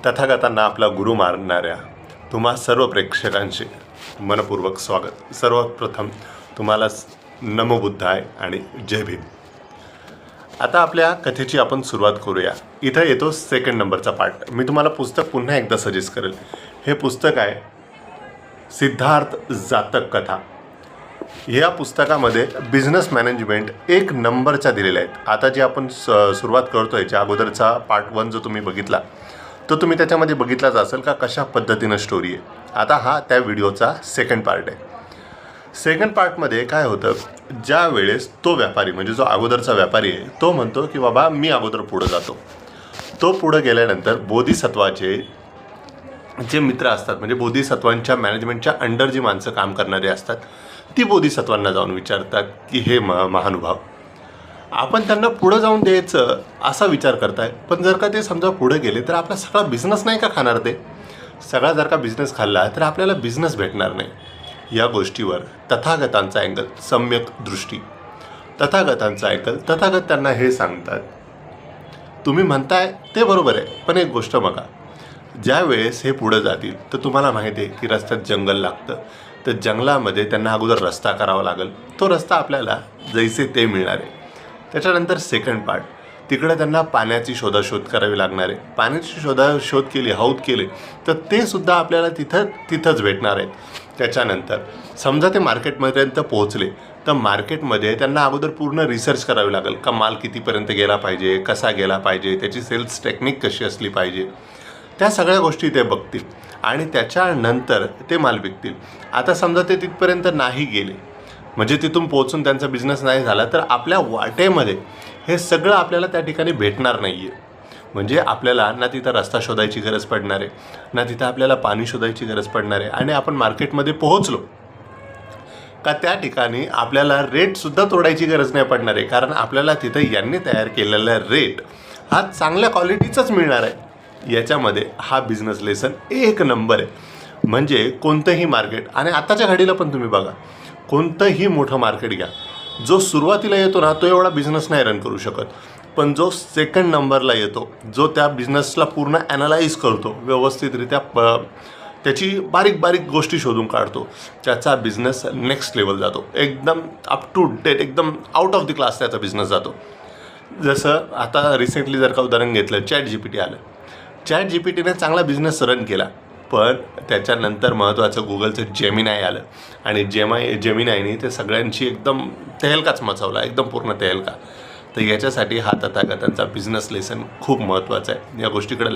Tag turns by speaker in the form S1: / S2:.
S1: तथागतांना आपला गुरु मानणाऱ्या तुम्हा सर्व प्रेक्षकांचे मनपूर्वक स्वागत। सर्वप्रथम तुम्हाला नमो बुद्धाय आणि जय भीम। आता आपल्या कथेची आपण सुरुवात करूया। इथं येतो सेकंड नंबरचा पार्ट। मी तुम्हाला पुस्तक पुन्हा एकदा सजेस्ट करेल। हे पुस्तक आहे सिद्धार्थ जातक कथा। या पुस्तकामध्ये बिझनेस मॅनेजमेंट एक नंबरच्या दिलेल्या आहेत। आता जे आपण सुरुवात करतोय, ज्या अगोदरचा पार्ट 1 जो तुम्ही बघितला तो तुम्ही त्याच्यामध्ये बघितलाच असेल का कशा पद्धतीनं स्टोरी आहे। आता हा त्या व्हिडिओचा सेकंड पार्ट आहे। सेकंड पार्टमध्ये काय होतं, ज्या वेळेस तो व्यापारी म्हणजे जो अगोदरचा व्यापारी आहे तो म्हणतो की बाबा मी अगोदर पुढे जातो। तो पुढे गेल्यानंतर बोधिसत्वाचे जे मित्र असतात म्हणजे बोधिसत्वांच्या मॅनेजमेंटच्या अंडर जी माणसं काम करणारे असतात ती बोधिसत्वांना जाऊन विचारतात की हे महानुभाव आपण त्यांना पुढे जाऊन द्यायचं असा विचार करताय, पण जर का ते समजा पुढे गेले तर आपला सगळा बिझनेस नाही का खाणार? ते सगळा जर का बिझनेस खाल्ला तर आपल्याला बिझनेस भेटणार नाही। या गोष्टीवर तथागतांचा अँगल, सम्यक दृष्टी, तथागतांचा अँगल, तथागत त्यांना हे सांगतात तुम्ही म्हणताय ते बरोबर आहे, पण एक गोष्ट बघा, ज्या वेळेस हे पुढे जातील तर तुम्हाला माहिती आहे की रस्त्यात जंगल लागतं, तर जंगलामध्ये त्यांना अगोदर रस्ता करावा लागेल। तो रस्ता आपल्याला जैसे ते मिळणार आहे। त्याच्यानंतर सेकंड पार्ट, तिकडे त्यांना पाण्याची शोधाशोध करावी लागणार आहे। पाण्याची शोध केली, हौद केले तर ते सुद्धा आपल्याला तिथंच भेटणार आहेत। त्याच्यानंतर समजा ते मार्केटपर्यंत पोहोचले तर मार्केटमध्ये त्यांना अगोदर पूर्ण रिसर्च करावी लागेल का माल कितीपर्यंत गेला पाहिजे, कसा गेला पाहिजे, त्याची सेल्स टेक्निक कशी असली पाहिजे, त्या सगळ्या गोष्टी ते बघतील आणि त्याच्यानंतर ते माल विकतील। आता समजा ते तिथपर्यंत नाही गेले म्हणजे तिथून पोहोचून त्यांचा बिझनेस नाही झाला तर आपल्या वाटेमध्ये हे सगळं आपल्याला त्या ठिकाणी भेटणार नाही आहे। म्हणजे आपल्याला ना तिथं रस्ता शोधायची गरज पडणार आहे, ना तिथं आपल्याला पाणी शोधायची गरज पडणार आहे, आणि आपण मार्केटमध्ये पोहोचलो का त्या ठिकाणी आपल्याला रेटसुद्धा तोडायची गरज नाही पडणार आहे, कारण आपल्याला तिथं यांनी तयार केलेला रेट हा चांगल्या क्वालिटीचाच मिळणार आहे। याच्यामध्ये हा बिझनेस लेसन एक नंबर आहे। म्हणजे कोणतंही मार्केट, आणि आताच्या घडीला पण तुम्ही बघा, कोणतंही मोठं मार्केट घ्या, जो सुरुवातीला येतो ना तो एवढा बिझनेस नाही रन करू शकत, पण जो सेकंड नंबरला येतो, जो त्या बिझनेसला पूर्ण ॲनालाइज करतो, व्यवस्थितरित्या त्याची बारीक बारीक गोष्टी शोधून काढतो, त्याचा बिझनेस नेक्स्ट लेवल जातो, एकदम अप टू डेट, एकदम आउट ऑफ द क्लास त्याचा बिझनेस जातो। जसं आता रिसेंटली जर का उदाहरण घेतलं, ChatGPT आलं। ChatGPTने चांगला बिझनेस रन केला, पण त्याच्यानंतर महत्त्वाचं गुगलचं जेमिनाय आलं आणि जेमिनायने ते सगळ्यांची एकदम तहेलकाच मचवला, एकदम पूर्ण तहेलका। तर याच्यासाठी हा तथागतांचा बिझनेस लेसन खूप महत्त्वाचा आहे। या गोष्टीकडे